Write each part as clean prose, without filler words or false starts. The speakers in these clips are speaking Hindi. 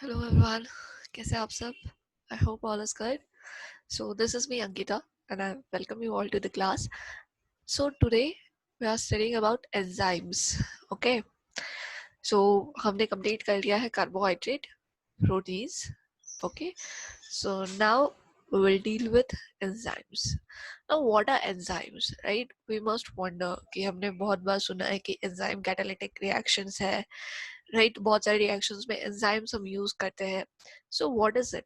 Hello everyone, कैसे आप सब? I hope all is good. So this is me Ankita and I welcome you all to the class. So today we are studying about enzymes. Okay. So हमने complete कर लिया है carbohydrate, proteins. Okay. So now we will deal with enzymes. Now what are enzymes, right? We must wonder कि हमने बहुत बार सुना है कि enzyme catalytic reactions है, राइट बहुत सारे रिएक्शंस में एंजाइम्स हम यूज करते हैं. So what is it?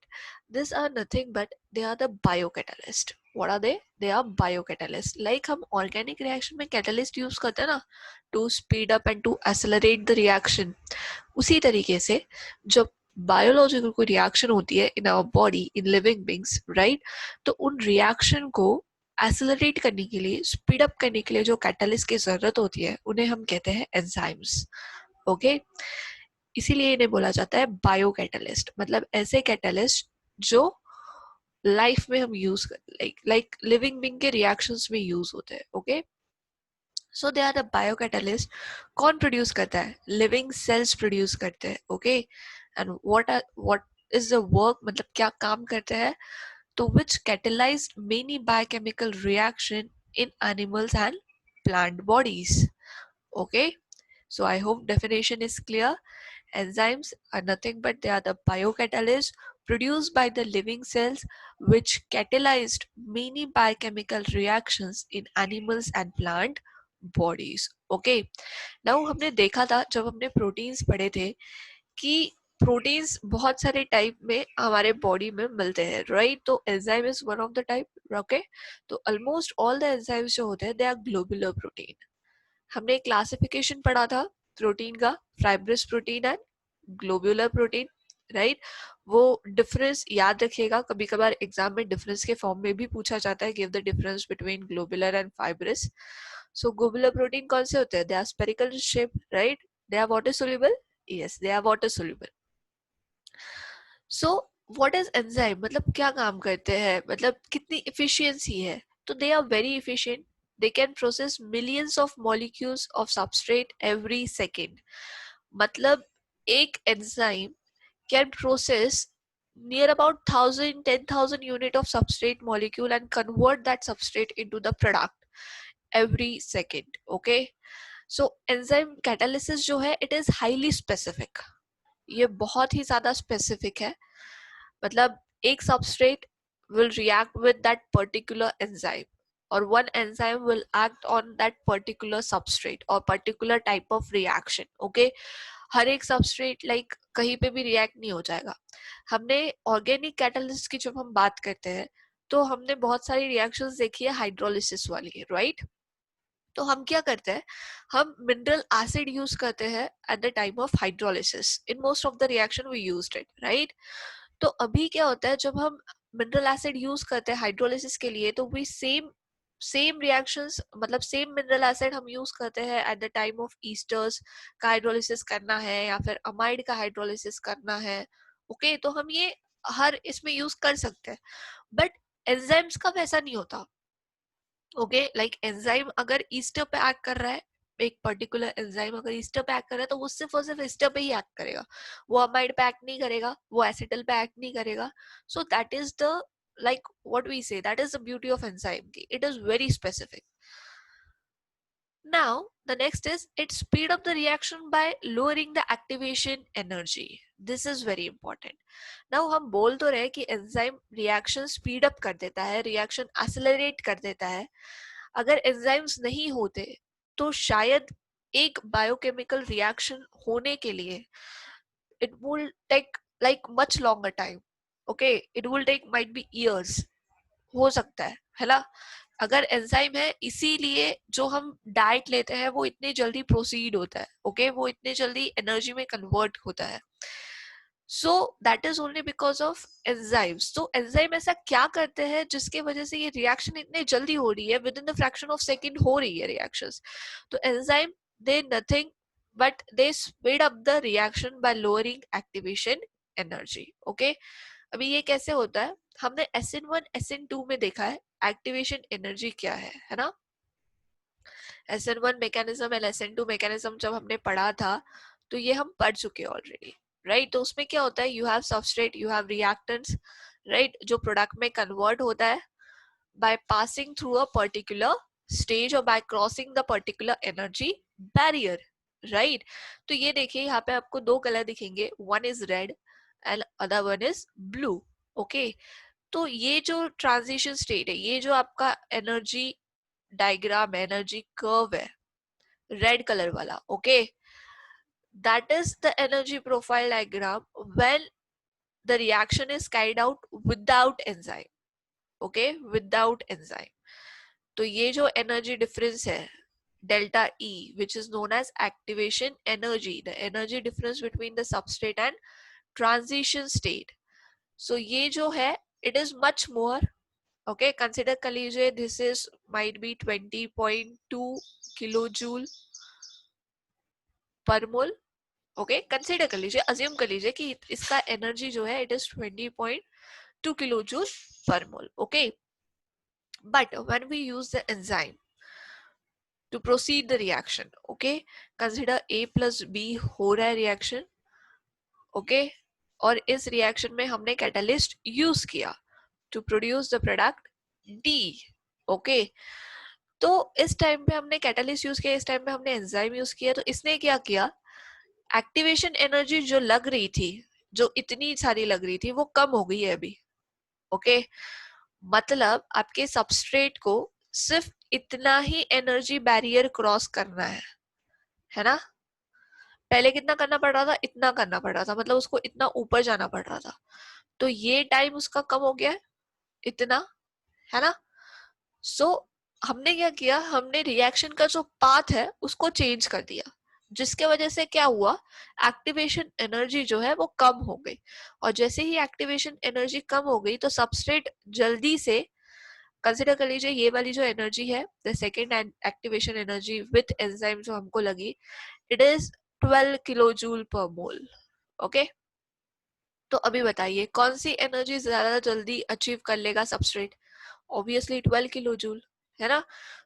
This are nothing but they are the biocatalyst. What are they are biocatalyst. Like हम ऑर्गेनिक रिएक्शन में कैटालिस्ट यूज करते हैं ना, to speed up and to accelerate the reaction. उसी तरीके से जब बायोलॉजिकल कोई रिएक्शन होती है in our body, in living beings, right, तो उन रिएक्शन को एक्सेलरेट करने के लिए, स्पीड अप करने के लिए जो कैटालिस्ट की जरूरत होती है उन्हें हम कहते हैं एंजाइम्स. ओके. इसीलिए इन्हें बोला जाता है बायो कैटलिस्ट, मतलब ऐसे कैटलिस्ट जो लाइफ में हम यूज कर, लाइक लिविंग बीइंग के रिएक्शंस में यूज होते हैं. Okay. So they are the bio catalyst. कौन प्रोड्यूस करता है? लिविंग सेल्स प्रोड्यूस करते हैं. Okay. And what is the work, मतलब क्या काम करते हैं? तो which catalyzed many biochemical reaction in animals and plant bodies. Okay. So I hope definition is clear. Enzymes are nothing but they are the biocatalysts produced by the living cells which catalyzed many biochemical reactions in animals and plant bodies. Okay. Now हमने देखा था जब हमने प्रोटीन्स पढ़े थे कि प्रोटीन्स बहुत सारे टाइप में हमारे बॉडी में मिलते हैं, राइट? तो enzyme is one of the type. Okay. तो ऑलमोस्ट ऑल द एंजाइम्स जो होते हैं दे आर ग्लोबुलर प्रोटीन. हमने क्लासिफिकेशन पढ़ा था प्रोटीन का, fibrous protein and globular protein, right? वो डिफरेंस याद रखिएगा, कभी कभार एग्जाम में डिफरेंस के फॉर्म में भी पूछा जाता है, give the difference between globular and fibrous. So globular protein कौन से होते हैं? They are spherical shape, right? They are water soluble. Yes, they are water soluble. So what is enzyme, मतलब क्या काम करते हैं, मतलब कितनी इफिशियंसी है? तो they are very efficient. They can process millions of molecules of substrate every second. मतलब एक enzyme can process near about 1000 unit of substrate molecule and convert that substrate into the product every second. Okay. So enzyme catalysis जो है it is highly specific. ये बहुत ही ज्यादा specific है. मतलब एक substrate will react with that particular enzyme or one enzyme will act on that particular substrate or particular type of reaction. Okay. हर एक substrate like कहीं पे भी react नहीं हो जाएगा. हमने organic catalyst की जब हम बात करते हैं तो हमने बहुत सारी reactions देखी है हाइड्रोलिसिस वाली, right? तो हम क्या करते हैं, हम मिनरल एसिड यूज करते हैं at the time of hydrolysis. In most of the reaction we used it, right? तो अभी क्या होता है जब हम मिनरल एसिड यूज करते हैं हाइड्रोलिसिस के लिए, तो वी सेम रिएक्शंस, मतलब सेम मिनरल एसिड हम यूज करते हैं at the time of esters का हाइड्रोलिसिस करना है या फिर अमाइड का हाइड्रोलिसिस करना है. ओके. तो हम ये हर इसमें यूज कर सकते हैं, बट एंजाइम्स का वैसा नहीं होता. ओके. लाइक एंजाइम अगर ईस्टर पे एक्ट कर रहा है, एक पर्टिकुलर एंजाइम अगर ईस्टर पे एक्ट कर रहा है तो वो सिर्फ और सिर्फ ईस्टर पे ही एक्ट करेगा. वो अमाइड पे एक्ट नहीं करेगा, वो एसिटल पे एक्ट नहीं करेगा. So that is the, like what we say, that is the beauty of enzyme. It is very specific. Now the next is it speed up the reaction by lowering the activation energy. This is very important. Now हम बोल तो रहे कि एंजाइम रिएक्शन स्पीड अप कर देता है, रिएक्शन एक्सेलरेट कर देता है. अगर एंजाइम्स नहीं होते तो शायद एक बायोकेमिकल रिएक्शन होने के लिए it will take like much longer time. Okay, it will take might be years. हो सकता है ना? अगर एंजाइम है इसीलिए जो हम डाइट लेते हैं वो इतने जल्दी प्रोसीड होता है. ओके. वो इतने जल्दी एनर्जी में कन्वर्ट होता है. So that is only because of enzymes. तो एंजाइम ऐसा क्या करते हैं जिसके वजह से ये रिएक्शन इतने जल्दी हो रही है, with in the fraction of second हो रही है रिएक्शंस. तो enzyme they nothing but they speed up the reaction by lowering activation energy. Okay. अभी ये कैसे होता है? हमने SN1 SN2 में देखा है एक्टिवेशन एनर्जी क्या है ना? SN1 mechanism and SN2 mechanism जब हमने पढ़ा था तो ये हम पढ़ चुके ऑलरेडी. राइट। तो उसमें क्या होता है, you have substrate, you have reactants, right, जो प्रोडक्ट में कन्वर्ट होता है by passing through a particular stage or by crossing the particular energy barrier, right? तो ये देखिए यहाँ पे आपको दो कलर दिखेंगे, one is red and other one is blue, okay? तो ये जो ट्रांजिशन स्टेट है, ये जो आपका एनर्जी डायग्राम है, एनर्जी कर्व है, रेड कलर वाला, okay, that is the energy profile diagram when the reaction is carried out without enzyme, okay, without enzyme. तो ये जो एनर्जी डिफरेंस है delta E, which is known as activation energy, the energy difference between the substrate and transition state, so ये जो है it is much more, okay, consider कर लीजिए this is might be 20.2 kilo joule per mole, okay, consider कर लीजिए, अज्यूम कर लीजिए कि इसका एनर्जी जो है it is 20.2 kilo joule per mole, okay, but when we use the enzyme to proceed the reaction, okay, consider A plus B हो रहा है reaction, okay, और इस reaction में हमने catalyst use किया to produce the product D, okay, तो इस टाइम पे हमने catalyst use किया, इस टाइम पे हमने enzyme use किया, तो इसने क्या किया, एक्टिवेशन एनर्जी जो लग रही थी, जो इतनी सारी लग रही थी, वो कम हो गई है अभी, ओके, मतलब आपके सबस्ट्रेट को सिर्फ इतना ही एनर्जी बैरियर क्रॉस करना है ना, पहले कितना करना पड़ रहा था, इतना करना पड़ रहा था, मतलब उसको इतना ऊपर जाना पड़ रहा था, तो ये टाइम उसका कम हो गया है इतना, है ना। सो हमने क्या किया, हमने रिएक्शन का जो पाथ है उसको चेंज कर दिया, जिसके वजह से क्या हुआ, एक्टिवेशन एनर्जी जो है वो कम हो गई, और जैसे ही एक्टिवेशन एनर्जी कम हो गई तो सबस्ट्रेट जल्दी से, कंसिडर कर लीजिए ये वाली जो एनर्जी है, the second activation energy with enzyme जो हमको लगी, it is 12 kilo joule per mole, okay. तो अभी बताइए कौन सी एनर्जी ज्यादा जल्दी अचीव कर लेगा सबस्ट्रेट, ऑब्वियसली 12 किलो जूल, है ना।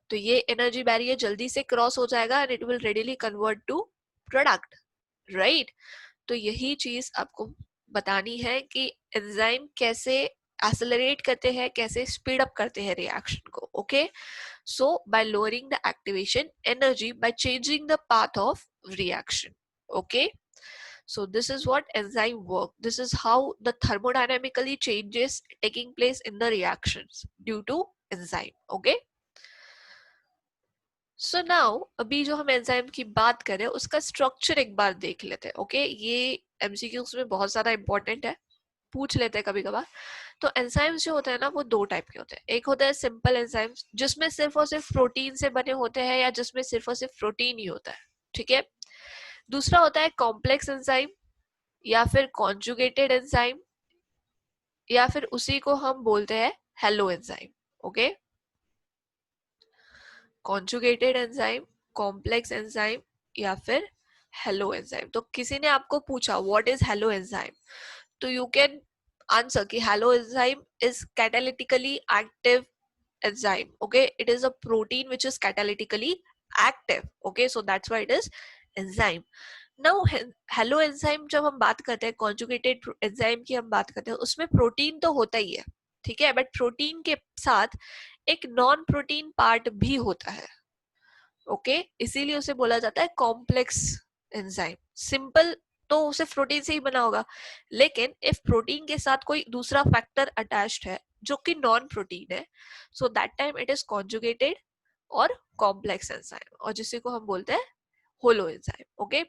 तो ये एनर्जी बैरियर जल्दी से क्रॉस हो जाएगा and it will readily convert to product, right. तो यही चीज आपको बतानी है कि एंजाइम कैसे एक्सेलरेट करते हैं, कैसे स्पीड अप करते हैं रिएक्शन को, okay. So bye lowering the activation energy by changing the path of reaction, okay, so this is what enzyme work, this is how the thermodynamically changes taking place in the reactions due to enzyme, okay। so now अभी जो हम एंजाइम की बात करें उसका स्ट्रक्चर एक बार देख लेते हैं, ओके, ये एमसीक्यूज में बहुत ज्यादा इंपॉर्टेंट है, पूछ लेते हैं कभी कभार। तो एंजाइम्स जो होते हैं ना वो दो टाइप के होते हैं, एक होता है सिंपल एंजाइम्स जिसमें सिर्फ और सिर्फ प्रोटीन से बने होते हैं या जिसमें सिर्फ और सिर्फ प्रोटीन ही होता है, ठीक है। दूसरा होता है कॉम्प्लेक्स एंजाइम या फिर कॉन्जुगेटेड एंजाइम या फिर उसी को हम बोलते हैं holo enzyme, okay. Conjugated enzyme, complex enzyme या फिर हेलो एंजाइम। तो किसी ने आपको पूछा व्हाट इज हेलो एंजाइम, तो यू कैन आंसर कि holo enzyme is catalytically active enzyme, okay, it is a protein which is catalytically active, okay, so that's why it is enzyme. Now hello enzyme जब हम बात करते हैं, कॉन्जुगेटेड एंजाइम की हम बात करते हैं, उसमें प्रोटीन तो होता ही है, ठीक है, बट प्रोटीन के साथ एक नॉन प्रोटीन पार्ट भी होता है, ओके, इसीलिए उसे बोला जाता है कॉम्प्लेक्स एंजाइम। सिंपल तो सिर्फ प्रोटीन से ही बना होगा, लेकिन इफ प्रोटीन के साथ कोई दूसरा फैक्टर अटैच्ड है जो कि नॉन प्रोटीन है, so that time it is conjugated और कॉम्प्लेक्स एंजाइम, और जिसे को हम बोलते हैं होलो एंजाइम, ओके।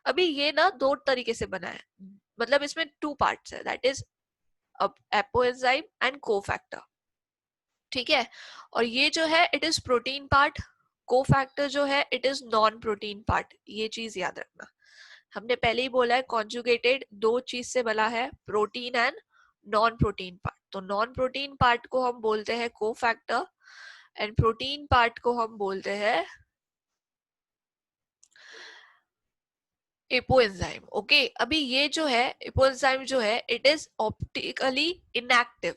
अभी ये ना दो तरीके से बना है, मतलब इसमें टू पार्ट्स है, that is apo enzyme and cofactor, ठीक है। और ये जो है it is protein part, cofactor जो है it is non protein part, ये चीज याद रखना। हमने पहले ही बोला है कॉन्जुगेटेड दो चीज से बना है, protein and non protein part. तो नॉन प्रोटीन पार्ट को हम बोलते हैं कोफैक्टर एंड प्रोटीन पार्ट को हम बोलते हैं एपोएंजाइम, ओके। अभी ये जो है एपोएंजाइम जो है it is optically inactive,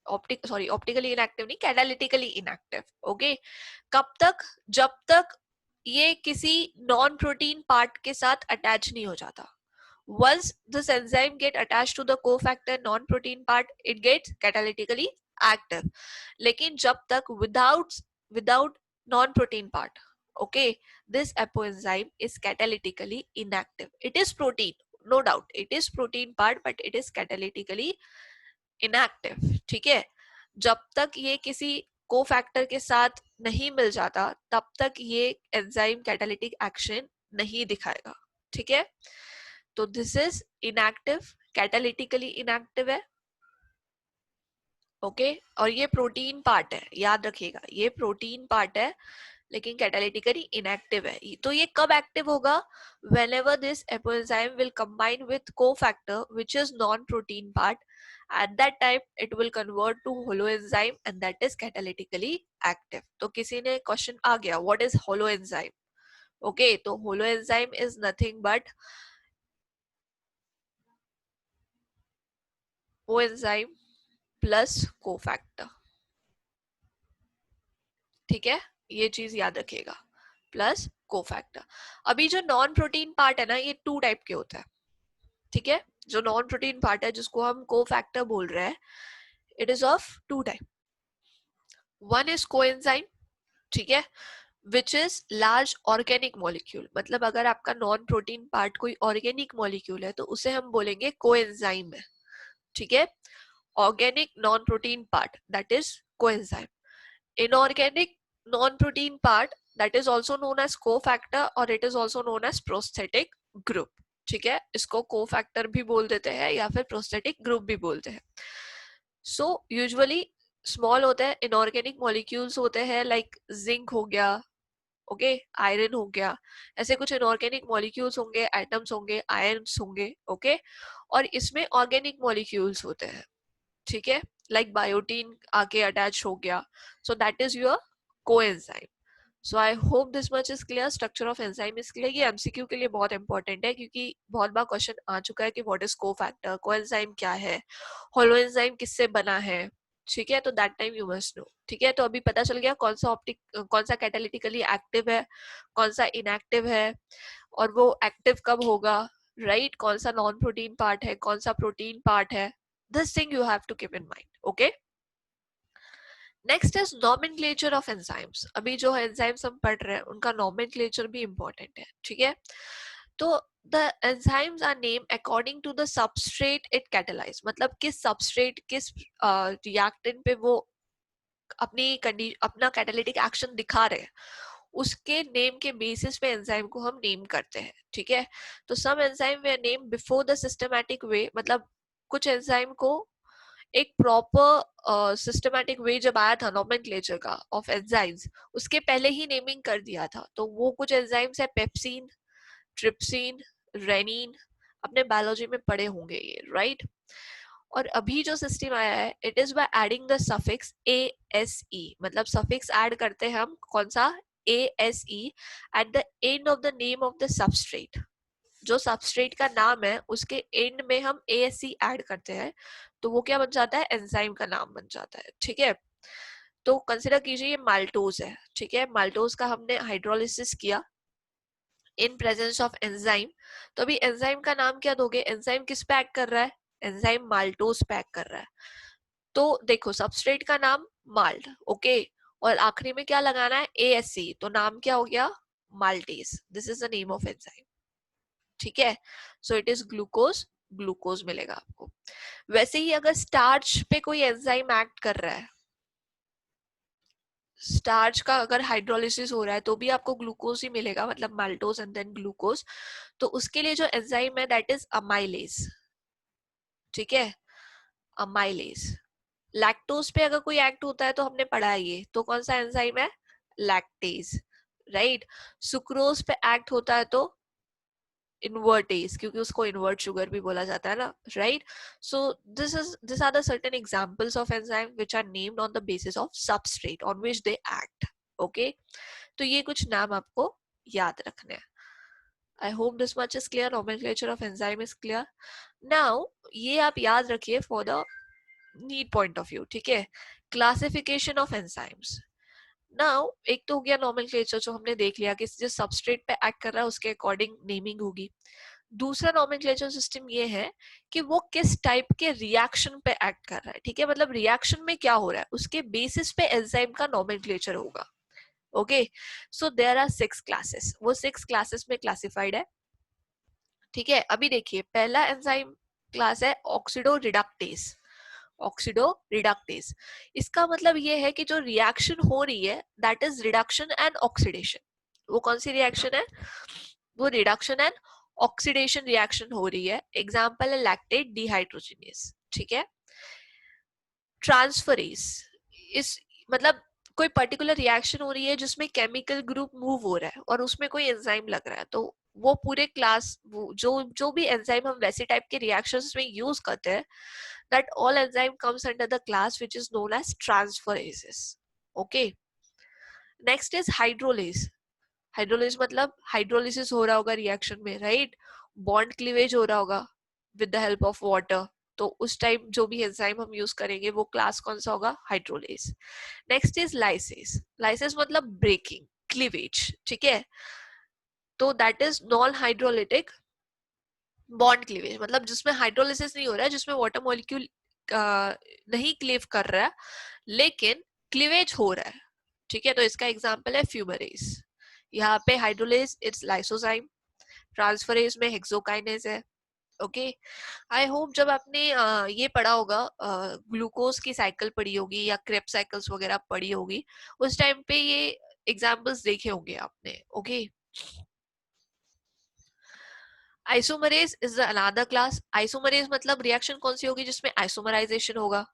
optically inactive नहीं, कैटालिटिकली इनएक्टिव, ओके। कब तक, जब तक ये किसी नॉन प्रोटीन पार्ट के साथ अटैच नहीं हो जाता, once this enzyme get attached to the cofactor non-protein part, it gets catalytically active. लेकिन जब तक without non-protein part, okay, this apoenzyme is catalytically inactive. It is protein, no doubt, it is protein part, but it is catalytically inactive. ठीक है, जब तक ये किसी कोफैक्टर के साथ नहीं मिल जाता तब तक ये एंजाइम कैटालिटिक एक्शन नहीं दिखाएगा. ठीक है, तो दिस इज इनएक्टिव, कैटालिटिकली इनएक्टिव है. ओके और ये प्रोटीन पार्ट है, याद रखिएगा ये प्रोटीन पार्ट है लेकिन कैटालिटिकली इनएक्टिव है. तो ये कब एक्टिव होगा? whenever this apoenzyme will combine with cofactor which is non-protein part, at that time it will convert to holoenzyme and that is catalytically active. तो किसी ने क्वेश्चन आ गया what is holoenzyme? okay, तो holoenzyme is nothing but coenzyme plus cofactor. ठीक है, ये चीज याद रखिएगा, प्लस कोफैक्टर. अभी जो नॉन प्रोटीन पार्ट है ना ये टू टाइप के होता है. ठीक है, जो नॉन प्रोटीन पार्ट है जिसको हम कोफैक्टर बोल रहे हैं, it is of two type. One is coenzyme, ठीक है, which is large organic molecule. मतलब अगर आपका नॉन प्रोटीन पार्ट कोई ऑर्गेनिक मॉलिक्यूल है तो उसे हम बोलेंगे कोएंजाइम है. ठीक है, organic non protein part that is coenzyme. Inorganic non-protein part that is also known as cofactor or it is also known as prosthetic group. ठीक है, इसको cofactor भी बोल देते हैं या फिर prosthetic group भी बोलते हैं. So usually small होते हैं, inorganic molecules होते हैं like zinc हो गया, ओके, आयरन हो गया, ऐसे कुछ इनऑर्गेनिक मॉलिक्यूल्स होंगे, एटम्स होंगे, आयन्स होंगे. ओके, और इसमें ऑर्गेनिक मॉलिक्यूल्स होते हैं. ठीक है, लाइक बायोटीन आके अटैच हो गया, so that is your coenzyme. So I hope this much is clear. Structure of enzyme is clear. ये एमसीक्यू के लिए बहुत इंपॉर्टेंट है क्योंकि बहुत बार क्वेश्चन आ चुका है कि व्हाट इज कोफैक्टर, कोएंजाइम क्या है, होलोएंजाइम किससे बना है. ठीक है, तो that time you must know. ठीक है, तो अभी पता चल गया कौन सा कैटालिटिकली एक्टिव है, कौन सा इनएक्टिव है, और वो एक्टिव कब होगा, राइट, कौन सा नॉन प्रोटीन पार्ट है, कौन सा प्रोटीन पार्ट है. This thing you have to keep in mind. Okay, next is nomenclature of enzymes. अभी जो एंजाइम्स हम पढ़ रहे हैं उनका नॉमेनक्लेचर भी इंपॉर्टेंट है. ठीक है, तो the enzymes are named according to the substrate it catalyze. मतलब किस substrate किस reactant पे वो अपना कैटालिटिक एक्शन दिखा रहे हैं, उसके नेम के बेसिस पे एंजाइम को हम नेम करते हैं. ठीक है, तो some enzyme we name before the systematic way. मतलब कुछ एंजाइम को एक प्रॉपर सिस्टमैटिक वे जब आया था नोमेनक्लेचर का ऑफ एंजाइम्स, उसके पहले ही नेमिंग कर दिया था. तो वो कुछ एंजाइम्स है पेप्सिन, ट्रिप्सिन, रेनिन, अपने बायोलॉजी में पढ़े होंगे ये, राइट. और अभी जो सिस्टम आया है it is by adding the suffix ASE. मतलब सफिक्स ऐड करते हैं हम, कौन सा, ASE, at the end of the name of the substrate. जो सबस्ट्रेट का नाम है उसके एंड में हम ASE ऐड करते हैं, तो वो क्या बन जाता है, एंजाइम का नाम बन जाता है. ठीक है, तो कंसिडर कीजिए ये माल्टोज है. ठीक है, माल्टोज का हमने हाइड्रोलिसिस किया इन प्रेजेंस ऑफ एंजाइम. तो अभी एंजाइम का नाम क्या दोगे, एंजाइम किस पे एक्ट कर रहा है, एंजाइम माल्टोज पे एक्ट कर रहा है. तो देखो सबस्ट्रेट का नाम माल्ट, ओके, और आखिरी में क्या लगाना है, ASE, तो नाम क्या हो गया, maltase. This is the name of enzyme. ठीक है, so it is glucose, glucose मिलेगा आपको. वैसे ही अगर स्टार्च पे कोई एंजाइम एक्ट कर रहा है, स्टार्च का अगर हाइड्रोलिसिस हो रहा है तो भी आपको ग्लूकोज ही मिलेगा, मतलब माल्टोज एंड देन ग्लूकोज. तो उसके लिए जो एंजाइम है दैट इज अमाइलेज. ठीक है, अमाइलेज. लैक्टोज पे अगर कोई एक्ट होता है तो हमने पढ़ा है ये, तो कौन सा एंजाइम है, लैक्टेज, राइट. सुक्रोज पे एक्ट होता है तो इन्वर्टेज, क्योंकि उसको इन्वर्ट शुगर भी बोला जाता है ना, right. So this are the certain examples of enzyme which are named on the basis of substrate on which they act. Okay, तो ये कुछ नाम आपको याद रखने हैं. I hope this much is clear. Nomenclature of enzyme is clear. Now ये आप याद रखिए for the need point of view. ठीक है, क्लासिफिकेशन ऑफ एंजाइम्स. नाउ एक तो हो गया नोमेनक्लेचर जो हमने देख लिया कि जिस सबस्ट्रेट पे एक्ट कर रहा है उसके अकॉर्डिंग नेमिंग होगी. दूसरा नॉमेनक्लेचर सिस्टम ये है कि वो किस टाइप के रिएक्शन पे एक्ट कर रहा है, ठीक है, मतलब रिएक्शन में क्या हो रहा है उसके बेसिस पे एंजाइम का नॉमेनक्लेचर होगा। Okay, so there are 6 classes, वो 6 क्लासेस में क्लासिफाइड है, ठीक है। अभी देखिए पहला एंजाइम क्लास है ऑक्सीडो रिडक्टेज। ऑक्सीडो रिडक्टेज, इसका मतलब ये है कि जो रिएक्शन हो रही है that is reduction and oxidation. वो कौन सी रिएक्शन है, वो रिडक्शन एंड ऑक्सीडेशन रिएक्शन हो रही है। एग्जांपल है लैक्टेट डिहाइड्रोजिनेज, ठीक है। ट्रांसफरेज, इस मतलब कोई पर्टिकुलर रिएक्शन हो रही है जिसमें केमिकल ग्रुप मूव हो रहा है और उसमें कोई एंजाइम लग रहा है, तो वो पूरे क्लास, वो जो जो भी एंजाइम हम वैसे टाइप के रिएक्शंस में यूज करते हैं, that all enzyme comes under the class which is known as transferases. Okay, next is hydrolase. Hydrolysis मतलब हाइड्रोलिसिस हो रहा होगा रिएक्शन में, राइट, बॉन्ड क्लीवेज हो रहा होगा with the help of water, तो उस टाइम जो भी एंजाइम हम यूज करेंगे वो क्लास कौन सा होगा, hydrolase. Next is lysis. Lysis मतलब ब्रेकिंग, क्लीवेज, ठीक है, तो that is non hydrolytic bond cleavage, मतलब जिसमें हाइड्रोलिसिस नहीं हो रहा है, जिसमें वाटर मॉलिक्यूल नहीं क्लीव कर रहा है लेकिन क्लीवेज हो रहा है, ठीक है। तो इसका एग्जांपल है फ्यूमरेज। यहाँ पे हाइड्रोलेज इट्स लाइसोजाइम, ट्रांसफरेज में हेक्सोकाइनेज है। ओके, आई होप जब आपने ये पढ़ा होगा, ग्लूकोज की साइकिल पढ़ी होगी या क्रेब साइकिल्स वगैरह पढ़ी होगी, उस टाइम पे ये एग्जांपल्स देखे होंगे आपने। Okay, isomerase is another class. Isomerase मतलब रिएक्शन कौन सी होगी जिसमें आइसोमराइजेशन होगा,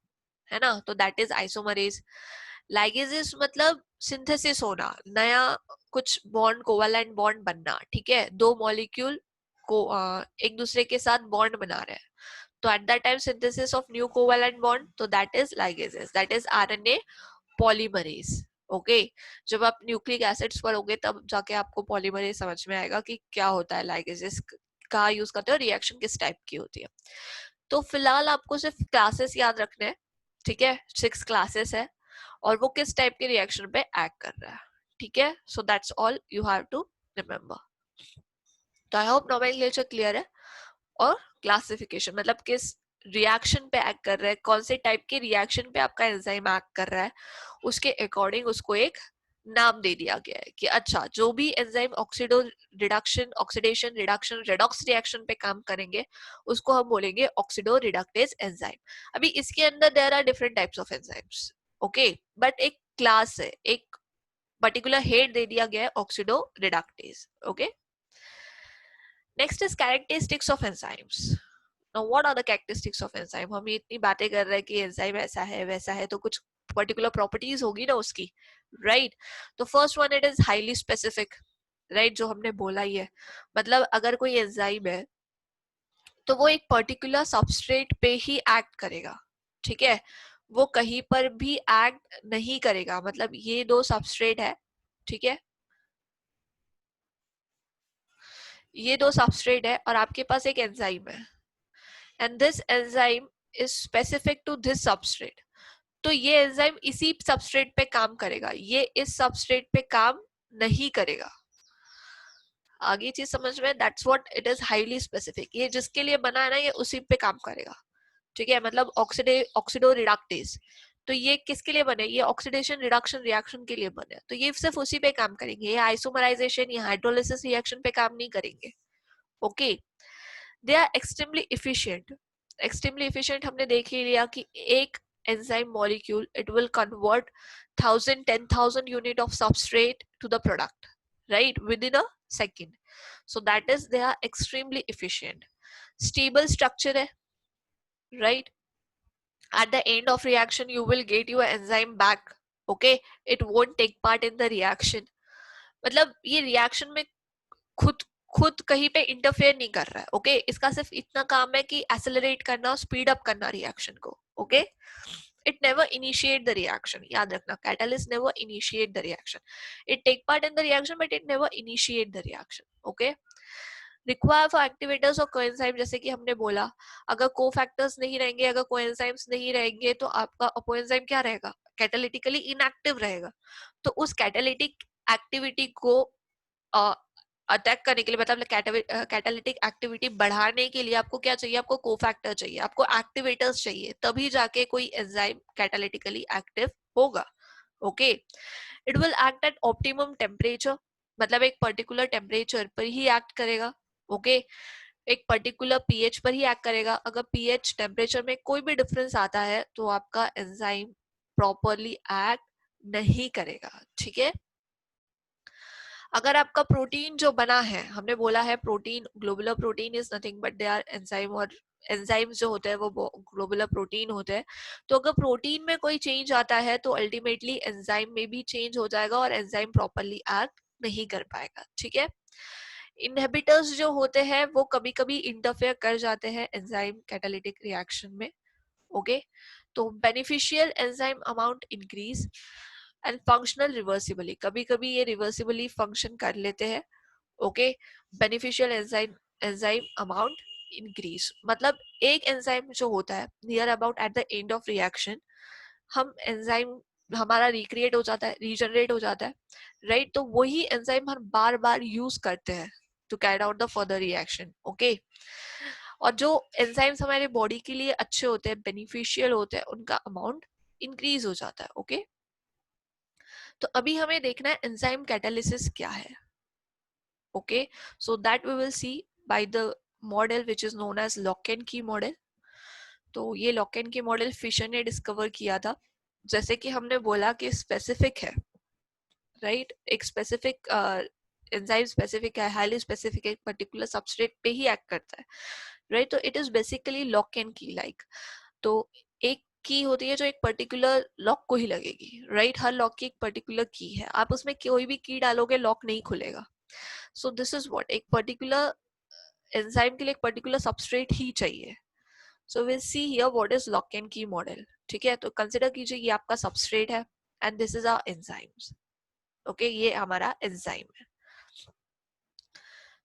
है ना, तो दैट इज आइसोमरेज। लाइगेजेस मतलब सिंथेसिस होना, नया कुछ बॉन्ड, कोवैलेंट बॉन्ड बनना, ठीक है, दो मॉलिक्यूल को एक दूसरे के साथ बॉन्ड बना रहे हैं, तो at that time synthesis of new covalent bond, तो that is ligases, that is RNA polymerase. Okay, जब आप न्यूक्लिक एसिड्स पढ़ोगे तब जाके आपको पॉलीमरेज समझ में आएगा कि क्या होता है, लाइगेजेस का यूज करते हैं, रिएक्शन किस टाइप की होती है। तो फिलहाल आपको सिर्फ क्लासेस याद रखने हैं, ठीक है, 6 क्लासेस है और वो किस टाइप के रिएक्शन पे एक्ट कर रहा है, ठीक है। So that's all you have to remember. तो आई होप नॉमेनक्लेचर क्लियर है, और क्लासिफिकेशन मतलब किस रिएक्शन पे एक्ट कर रहा है, कौन से टाइप के रिएक्शन पे आपका एंजाइम एक्ट कर रहा है, उसके अकॉर्डिंग उसको एक नाम दे दिया गया है कि अच्छा जो भी enzyme oxido reduction, oxidation, reduction, redox reaction पे काम करेंगे उसको हम बोलेंगे ऑक्सीडो रिडक्टेज एंजाइम। अभी इसके अंदर there are different types of enzymes, okay, but एक क्लास है, एक पर्टिकुलर हेड दे दिया गया है oxidoreductase. Okay, next is characteristics of enzymes. Now what are the characteristics of enzyme? हम इतनी बातें कर रहे हैं कि एंजाइम ऐसा है वैसा है, तो कुछ पर्टिकुलर प्रॉपर्टीज होगी ना उसकी, राइट तो first one, it is highly specific, right, जो हमने बोला ही है, मतलब अगर कोई एंजाइम है तो वो एक पर्टिकुलर सबस्ट्रेट पे ही एक्ट करेगा, ठीक है, वो कहीं पर भी एक्ट नहीं करेगा, मतलब ये दो सबस्ट्रेट है, ठीक है, ये दो सबस्ट्रेट है और आपके पास एक एंजाइम है, and this enzyme is specific to this substrate, तो ये एंजाइम इसी सबस्ट्रेट पे काम करेगा, ये इस सबस्ट्रेट पे काम नहीं करेगा। आगे चीज समझ में, that's what it is highly specific, ये जिसके लिए बना है ना ये उसी पे काम करेगा, ठीक है, मतलब ऑक्सीडो रिडक्टेज, तो ये किसके लिए बने, ये ऑक्सीडेशन रिडक्शन रिएक्शन के लिए बने, तो ये सिर्फ उसी पे काम करेंगे, ये आइसोमराइजेशन या हाइड्रोलिसिस रिएक्शन पे काम नहीं करेंगे। Okay, they are extremely efficient. Extremely efficient हमने देख ही लिया कि एक enzyme molecule it will convert 1000 unit of substrate to the product, right, within a second, so that is they are extremely efficient, stable structure hai, right, at the end of reaction you will get your enzyme back, okay, it won't take part in the reaction, मतलब ये रिएक्शन में खुद खुद कहीं पे इंटरफेयर नहीं कर रहा है, ओके, इसका सिर्फ इतना काम है कि एक्सेलरेट करना, स्पीड अप करना रिएक्शन को, okay, it never initiate the reaction, याद रखना, catalyst never initiate the reaction, it take part in the reaction but it never initiate the reaction, okay। require for activators और coenzyme, जैसे कि हमने बोला अगर कोफैक्टर्स नहीं रहेंगे, अगर कोएंजाइम्स नहीं रहेंगे तो आपका कोएंजाइम क्या रहेगा, कैटालिटिकली इनएक्टिव रहेगा, तो उस कैटालिटिक एक्टिविटी को अटैक करने के लिए, मतलब कैटालिटिक एक्टिविटी बढ़ाने के लिए आपको क्या चाहिए, आपको कोफैक्टर चाहिए, आपको एक्टिवेटर्स चाहिए, तभी जाके कोई एंजाइम कैटालिटिकली एक्टिव होगा. Okay, it will act at optimum temperature, मतलब एक पर्टिकुलर टेम्परेचर पर ही एक्ट करेगा. ओके, एक पर्टिकुलर पीएच पर ही एक्ट करेगा. अगर पीएच टेम्परेचर में कोई भी डिफरेंस आता है तो आपका एंजाइम प्रॉपरली एक्ट नहीं करेगा. ठीक है, अगर आपका प्रोटीन जो बना है, हमने बोला है protein, globular protein is nothing but they are enzyme, और एंजाइम्स जो होते हैं वो ग्लोबुलर प्रोटीन होते हैं. तो अगर प्रोटीन में कोई चेंज आता है तो अल्टीमेटली एंजाइम में भी चेंज हो जाएगा और एंजाइम प्रॉपरली एक्ट नहीं कर पाएगा. ठीक है, इनहिबिटर्स जो होते हैं वो कभी कभी इंटरफेयर कर जाते हैं एंजाइम कैटालिटिक रिएक्शन में. ओके, तो beneficial enzyme amount increase and functional reversibly, कभी कभी ये रिवर्सिबली फंक्शन कर लेते हैं. Okay, beneficial enzyme enzyme amount increase, मतलब एक एंजाइम जो होता है near about at the end of reaction, हम एंजाइम हमारा रिक्रिएट हो जाता है, रीजनरेट हो जाता है, राइट. तो वही एंजाइम हम बार बार यूज करते हैं to carry out the further reaction. Okay, और जो एंजाइम्स हमारे बॉडी के लिए अच्छे होते हैं, बेनिफिशियल होते हैं, उनका अमाउंट इंक्रीज हो जाता है. ओके, तो अभी हमें देखना है एंजाइम कैटालिसिस क्या है. Okay, so that we will see by the model which is known as lock and key model. तो ये lock and key model Fischer ने डिस्कवर किया था. जैसे कि हमने बोला कि स्पेसिफिक है, राइट, एक स्पेसिफिक एंजाइम स्पेसिफिक है, हाईली स्पेसिफिक, एक पर्टिकुलर सबस्ट्रेट पे ही एक्ट करता है, राइट. तो it is basically lock and की लाइक. तो एक की होती है जो एक पर्टिकुलर लॉक को ही लगेगी, राइट. हर लॉक की एक पर्टिकुलर की है, आप उसमें कोई भी की डालोगे लॉक नहीं खुलेगा. सो दिस इज व्हाट, एक पर्टिकुलर एंजाइम के लिए एक पर्टिकुलर सबस्ट्रेट ही चाहिए. So will see here what is lock and key model. ठीक है, तो कंसिडर कीजिए ये आपका सबस्ट्रेट है and this is our enzymes. Okay, ये हमारा एंजाइम है.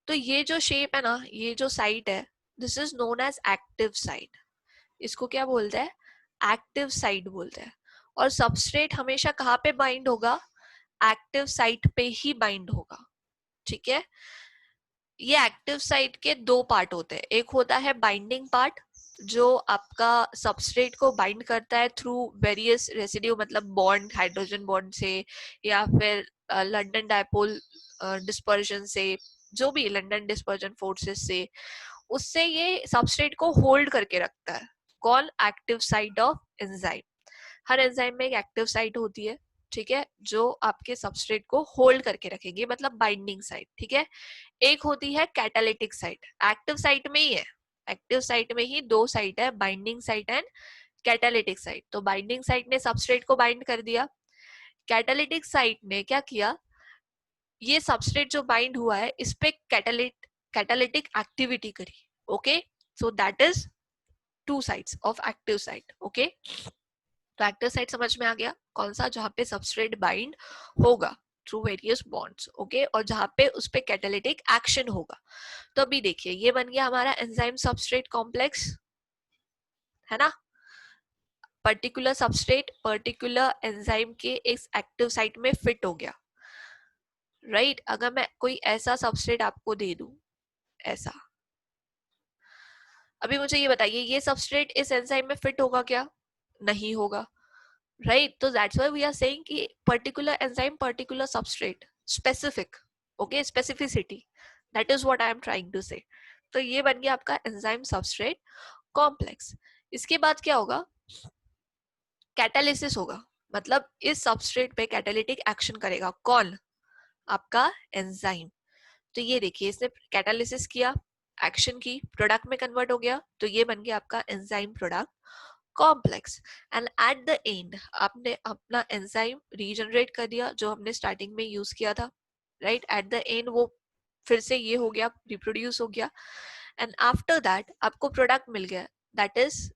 तो ये जो शेप है ना, ये जो साइट है, this is known as active site. इसको क्या बोलते हैं, एक्टिव साइट बोलते हैं. और सबस्ट्रेट हमेशा कहाँ पे बाइंड होगा, एक्टिव साइट पे ही बाइंड होगा. ठीक है, ये एक्टिव साइट के दो पार्ट होते हैं. एक होता है बाइंडिंग पार्ट, जो आपका सबस्ट्रेट को बाइंड करता है थ्रू वेरियस रेसिड्यू, मतलब बॉन्ड, हाइड्रोजन बॉन्ड से, या फिर लंदन डायपोल डिस्पर्जन से, जो भी लंदन डिस्पर्जन फोर्सेस से, उससे ये सबस्ट्रेट को होल्ड करके रखता है. कौन, active site of enzyme. Her enzyme में एक एक्टिव साइट होती है, ठीक है, जो आपके सबस्ट्रेट को होल्ड करके रखेगी, मतलब बाइंडिंग साइट. ठीक है, एक होती है कैटालिटिक साइट, एक्टिव साइट में ही है, एक्टिव साइट में ही दो साइट है, binding site and catalytic site. तो बाइंडिंग साइट ने सबस्ट्रेट को बाइंड कर दिया, कैटालिटिक साइट ने क्या किया, ये सबस्ट्रेट जो बाइंड हुआ है इस पे कैटालिटिक एक्टिविटी करी. Okay, so that is two sides of active site. Okay, तो एक्टिव साइट समझ में आ गया, कौन सा, जहां पे सबस्ट्रेट बाइंड होगा थ्रू वेरियस बॉन्ड्स. ओके, और जहां पे उस पे कैटालिटिक एक्शन होगा. तो अभी देखिए ये बन गया हमारा एंजाइम सबस्ट्रेट कॉम्प्लेक्स, है ना. पर्टिकुलर सबस्ट्रेट पर्टिकुलर एंजाइम के इस एक्टिव साइट में फिट हो गया, राइट. अगर मैं कोई ऐसा सबस्ट्रेट आपको दे दूं, ऐसा, अभी मुझे ये बताइए ये सबस्ट्रेट इस एंजाइम में फिट होगा क्या, नहीं होगा, राइट. तो that's why we are saying कि particular enzyme particular substrate, specific. Okay, specificity, that is what I am trying to say. तो ये बन गया आपका एंजाइम सबस्ट्रेट कॉम्प्लेक्स. इसके बाद क्या होगा, कैटालिसिस होगा, मतलब इस सबस्ट्रेट पे कैटालिटिक एक्शन करेगा. कौन, आपका एंजाइम. तो ये देखिए इसने कैटालिसिस किया, एक्शन की, प्रोडक्ट में कन्वर्ट हो गया, तो ये बन गया आपका enzyme product complex. And at the end आपने अपना एंजाइम रीजनरेट कर दिया जो हमने स्टार्टिंग में यूज किया था, राइट. एट द एंड वो फिर से ये हो गया, रिप्रोड्यूस हो गया, एंड आफ्टर दैट आपको प्रोडक्ट मिल गया, दैट इज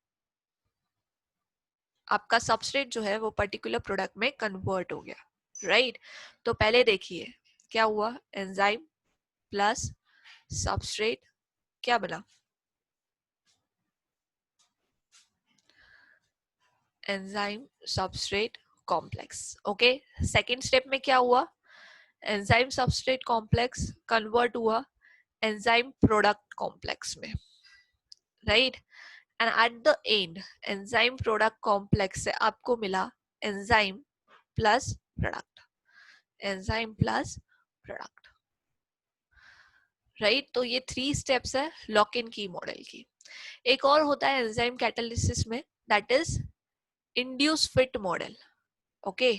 आपका सबस्ट्रेट जो है वो पर्टिकुलर प्रोडक्ट में कन्वर्ट हो गया, राइट. तो पहले देखिए क्या हुआ, एंजाइम प्लस सबस्ट्रेट क्या बना, enzyme substrate complex. Okay, second step में क्या हुआ, एंजाइम सबस्ट्रेट कॉम्प्लेक्स कन्वर्ट हुआ एंजाइम प्रोडक्ट कॉम्प्लेक्स में, right. And at the end enzyme product complex से आपको मिला enzyme plus product, enzyme plus product, right. तो ये 3 स्टेप्स है लॉक इन की मॉडल की। एक और होता है एंजाइम कैटालिसिस में, that is induce fit model. Okay,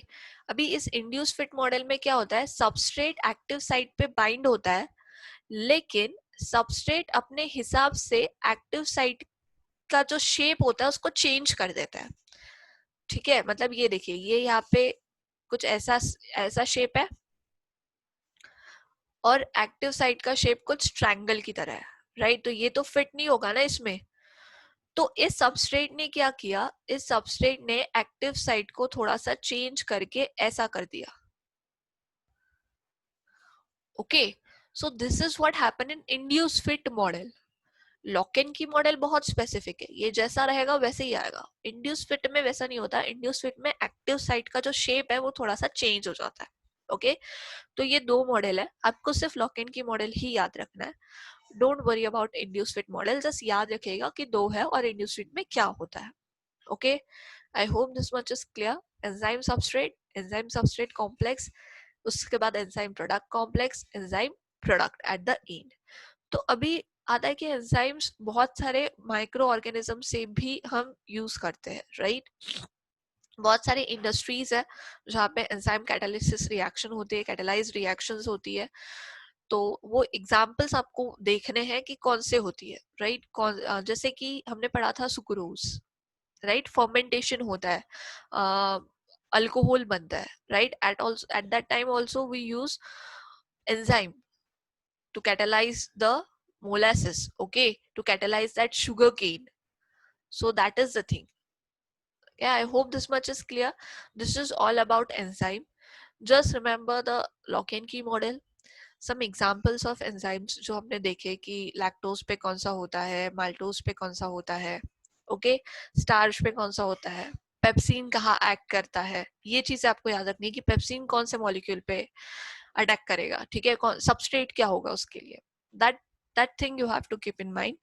अभी इस इंड्यूस फिट मॉडल में क्या होता है, सबस्ट्रेट एक्टिव साइट पे बाइंड होता है, लेकिन सबस्ट्रेट अपने हिसाब से एक्टिव साइट का जो शेप होता है उसको चेंज कर देता है, ठीक है। मतलब ये देखिए, ये यहाँ पे कुछ ऐसा ऐसा शेप है और एक्टिव साइट का शेप कुछ ट्रायंगल की तरह है, राइट। तो ये तो फिट नहीं होगा ना इसमें। तो इस सबस्ट्रेट ने क्या किया, इस सबस्ट्रेट ने एक्टिव साइट को थोड़ा सा चेंज करके ऐसा कर दिया। Okay, so this is what happen in induce fit model. Lock in की मॉडल बहुत स्पेसिफिक है, ये जैसा रहेगा वैसे ही आएगा। इंड्यूस फिट में वैसा नहीं होता, इंड्यूस फिट में एक्टिव साइट का जो शेप है वो थोड़ा सा चेंज हो जाता है। ओके, तो ये 2 मॉडल है, आपको सिर्फ लॉक इन की मॉडल ही याद रखना है। Don't worry about induce fit model, just याद रखिएगा कि 2 है और इंड्यूस फिट में क्या होता है। Okay, I hope this much is clear. Enzyme substrate complex, उसके बाद enzyme product complex, enzyme product at the end. तो अभी आता है कि एंजाइम्स बहुत सारे माइक्रो ऑर्गेनिज्म से भी हम यूज करते हैं, राइट। बहुत सारी इंडस्ट्रीज है जहाँ पे एंजाइम कैटालिसिस रिएक्शन होती है, कैटालाइज रिएक्शंस होती है। तो वो एग्जाम्पल्स आपको देखने हैं कि कौन से होती है, राइट। जैसे कि हमने पढ़ा था सुक्रोज, राइट, फर्मेंटेशन होता है, अल्कोहल बनता है, right. At that time also we use enzyme to catalyze the molasses, okay, to catalyze that sugar cane. So that is the thing. Yeah, I hope this much is clear. This is all about enzyme. Just remember the lock-in key model. Some examples of enzymes जो हमने देखे कि लैक्टोज पे कौन सा होता है, माल्टोज पे कौन सा होता है, ओके, स्टार्च पे कौन सा होता है, पेप्सिन कहाँ एक्ट करता है, ये चीजें आपको याद रखनी है कि पेप्सिन कौन से मॉलिक्यूल पे अटैक करेगा, ठीक है, सबस्ट्रेट क्या होगा उसके लिए, that that thing you have to keep in mind.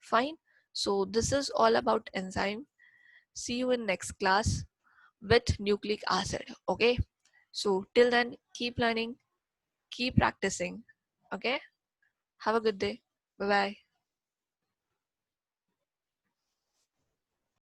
Fine, so this is all about enzyme. See you in next class with nucleic acid. Okay, so till then keep learning, keep practicing. Okay, have a good day. Bye bye.